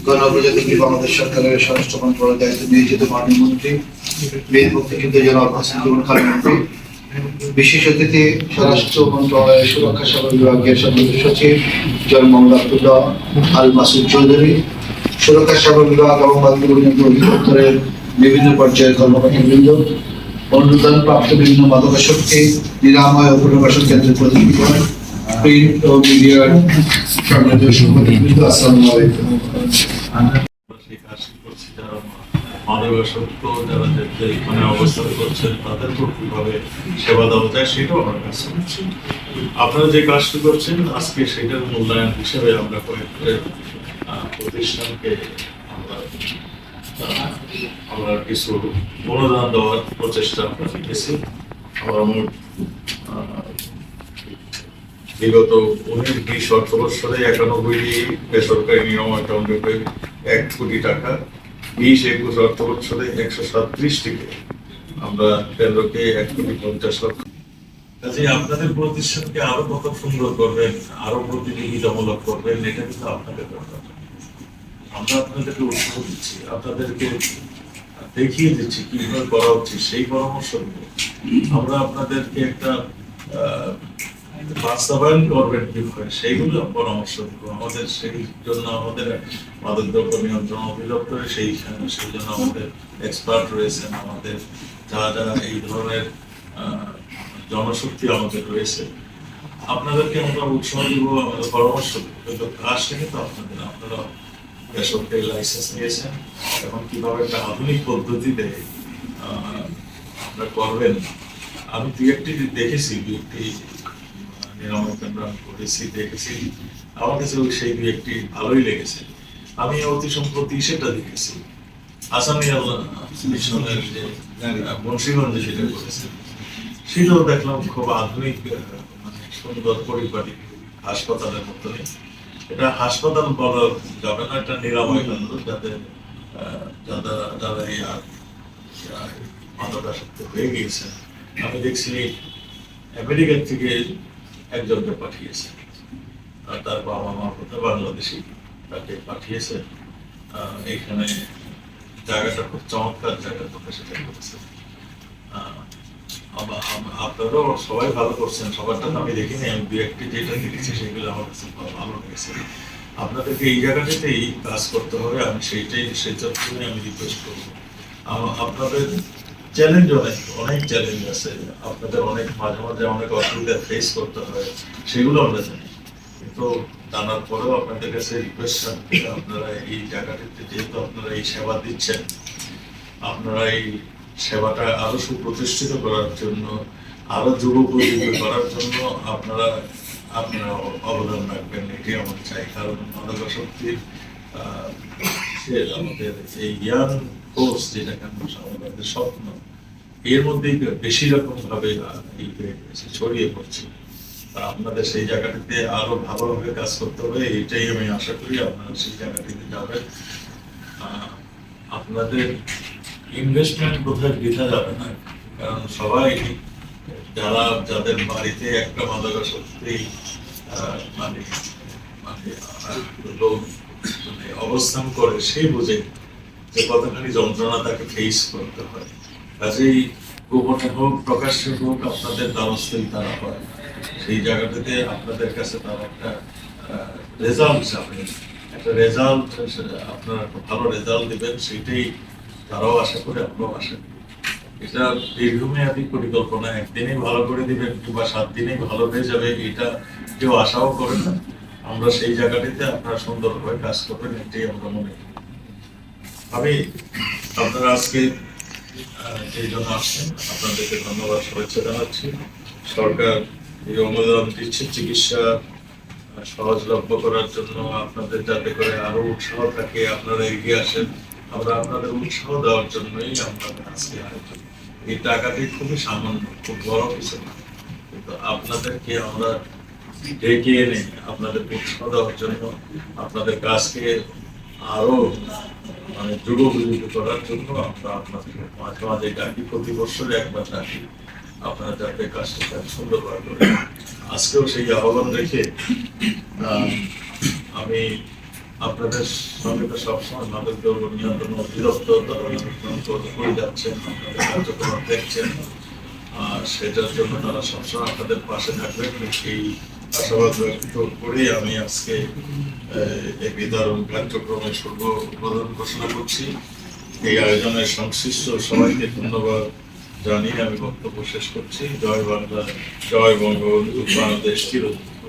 গণপ্রজাতন্ত্রী বাংলাদেশ সরকারের স্বরাষ্ট্র মন্ত্রণালয়ের দায়িত্ব নিয়োজিত মাননীয় মন্ত্রী বীর মুক্তিযুদ্ধ জনাব হাসানুজ্জামান খান মন্ত্রী, বিশেষ অতিথি স্বরাষ্ট্র মন্ত্রণালয়ের সুরক্ষা সেবা বিভাগের সদস্য সচিব জনাব মোহাম্মদ আব্দুল্লাহ আল মাসুদ চৌধুরী, সুরক্ষা সেবা বিভাগ এবং বাদ্যবৃন্দ অধিদপ্তরের বিভিন্ন পর্যায়ের কর্মকর্তাবৃন্দ, অনুদানপ্রাপ্ত বিভিন্ন মাদকাসক্তি নিরাময় ও পুনর্বাসন কেন্দ্রের প্রতিনিধিগণ, প্রিন্ট ও মিডিয়ার সম্মানিত সাংবাদিকবৃন্দ, আসসালামু আলাইকুম। মাদকাসক্ত যারা এখানে অবস্থান করছেন তাদেরকেও কিভাবে সেবা দেওয়া যায় সেটাও আমরা কাজ করছি। আপনারা যে কাজটি করছেন আজকে সেটার মূল্যায়ন হিসেবে আমরা কয়েকটা প্রতিষ্ঠানকে আমরা কিছু অনুদান দেওয়ার প্রচেষ্টা আমরা নিতেছি। আমরা মোট বিগত 19-20 অর্থবর্ষরে 91টি বেসরকারি নিয়ম অ্যাকাউন্টে 1 কোটি টাকা, 20-21 অর্থবর্ষরে 137টিকে আমরা কেন্দ্রকে 1,50,00,000 কাজে আপনাদের প্রতিষ্ঠানকে আরো কত সুন্দর করবেন, আরো প্রতিযোগিতামূলক করবেন, এটা কিন্তু আপনাদের ব্যাপার। আমরা আপনাদেরকে উৎসাহ দিচ্ছি, আপনাদেরকে দেখিয়ে দিচ্ছি কিভাবে করা উচিত, সেই পরামর্শ দেব। আমরা আপনাদেরকে একটা বাস্তবায়ন করবেন কিভাবে সেইগুলো পরামর্শ দেবো। আমাদের সেই জন্য আমাদের মাদকদ্রব্য নিয়ন্ত্রণ অধিদপ্তরে সেই জন্য আমাদের এক্সপার্ট রয়েছেন, আমাদের যারা এই ধরনের জনশক্তি আমাদের রয়েছে। আপনাদেরকে আমরা উৎসাহ দিব, আমাদের পরামর্শ দেবো, কিন্তু কাজটা কিন্তু আপনারা বেসরকারি লাইসেন্স নিয়েছেন, এখন কিভাবে একটা আধুনিক পদ্ধতিতে আপনারা করবেন। আমি দু-একটি দেখেছি, দু-একটি নিরাময় কেন্দ্র আমি করেছি, দেখেছি, আমার কাছে সেই দু-একটি ভালোই লেগেছে। আমি অতি সম্প্রতি সেটা দেখেছি, আসামিয়াল মিশনের যে বংশীগঞ্জে যেটা করেছে, সেটাও দেখলাম খুব আধুনিক, মানে সুন্দর পরিপাটি হাসপাতালের মতনই। এটা হাসপাতাল বলা যাবে না, এটা নিরাময় কেন্দ্র, যারা এই মাদকাসক্ত হয়ে গিয়েছে। আমি দেখছি আমেরিকা থেকে একজনকে পাঠিয়েছে, আর তার বাবা মা কোথায় বাংলাদেশি, তাকে পাঠিয়েছে। এখানে জায়গাটা খুব চমৎকার জায়গা, তোকে সেটা করেছে। আপনারাও সবাই ভালো করছেন, সবারটা আমি দেখিনি, আমি দু-একটি যেটা দেখেছি সেগুলো আমার কাছে ভালো লেগেছে। আপনাদেরকে এই জায়গাটাতেই কাজ করতে হবে, আমি সেই জন্যই আমি রিকোয়েস্ট করবো। আপনাদের চ্যালেঞ্জ অনেক চ্যালেঞ্জ আছে, আপনাদের অনেক মাঝে মাঝে অনেক অসুবিধা ফেস করতে হয়, সেগুলো আমরা জানি, কিন্তু জানার পরেও আপনাদের কাছে রিকোয়েস্ট রাখতে, আপনারা এই জায়গাটিতে যেহেতু আপনারা এই সেবা দিচ্ছেন, আপনারা এই সেবাটা আরো সুপ্রতিষ্ঠিত করার জন্য, আরো যুগোপযোগী করার জন্য আপনারা অবদান রাখবেন, এটি আমার চাই। কারণ মাদকাসক্তির আমাদের এই ইয়াং কোর্স, যেটাকে আমাদের স্বপ্ন, এর মধ্যেই বেশি রকম ভাবে ছড়িয়ে পড়ছে। আপনাদের সেই জায়গাটিতে আরো ভালোভাবে কাজ করতে হবে, এটাই আমি আশা করি। আপনারা সেই জায়গাটিতে যাবেন, আপনাদের ইনভেস্টমেন্ট কোথায় বৃথা যাবে না। কারণ সবাই যাদের বাড়িতে একটা মাদকাসক্তি মানে লোক অবস্থান করে, সেই বুঝে যে কতখানি যন্ত্রণা তাকে ফেস করতে হয়। কাজেই গোপনে হোক প্রকাশ্যে হোক আপনাদের দ্বারস্থই তারা হয়, সেই জায়গাটাতে আপনাদের কাছে তারা একটা রেজাল্ট হিসাবে একটা রেজাল্ট, আপনারা একটা ভালো রেজাল্ট দেবেন, সেইটাই তারাও আশা করে, আমরাও আশা করি। এটা দীর্ঘমেয়াদী পরিকল্পনা, একদিনেই ভালো করে দিবেন কিংবা 7 দিনেই ভালো হয়ে যাবে, এটা কেউ আশাও করে না। আমরা সেই জায়গাটিতে আপনারা সুন্দরভাবে কাজ করবেন, এটাই আমরা মনে করি। আমি আপনারা আজকে এই জন্য আসছেন, আপনাদেরকে ধন্যবাদ, শুভেচ্ছা জানাচ্ছি। সরকার এই অনুদান দিচ্ছে চিকিৎসা সহজলভ্য করার জন্য, আপনাদের যাতে করে আরো উৎসাহ থাকে, আপনারা এগিয়ে আসেন। আমরা আপনাদের উৎসাহ দেওয়ার জন্যই আমরা আজকে আয়োজন। এই টাকাটি খুবই সামান্য, খুব বড় কিছু না, কিন্তু আপনাদেরকে আমরা ডেকে এনে আপনাদের উৎসাহ দেওয়ার জন্য, আপনাদের কাজকে আরো মানে যুগোপযোগী করার জন্য আমরা আপনাদের মাঝে মাঝে ডাকি, প্রতি বছরে একবার ডাকি, আপনারা যাতে কাজটা সুন্দরভাবে করেন। আজকেও সেই আহ্বান রেখে আমি আপনাদের সঙ্গে তো সবসময় মাদক দ্রব্য নিয়ন্ত্রণ অধিদপ্তর করে যাচ্ছেন, আপনাদের কার্যক্রম দেখছেন, আর সেটার জন্য তারা সবসময় আপনাদের পাশে থাকবেন এই আশাবাদ ব্যক্ত করেই আমি আজকে এই বিতরণ কার্যক্রমে শুভ উদ্বোধন ঘোষণা করছি। এই আয়োজনের সংশ্লিষ্ট সবাইকে ধন্যবাদ জানিয়ে আমি বক্তব্য শেষ করছি। জয় বাংলা, জয় বঙ্গবন্ধু, বাংলাদেশ চিরদিন।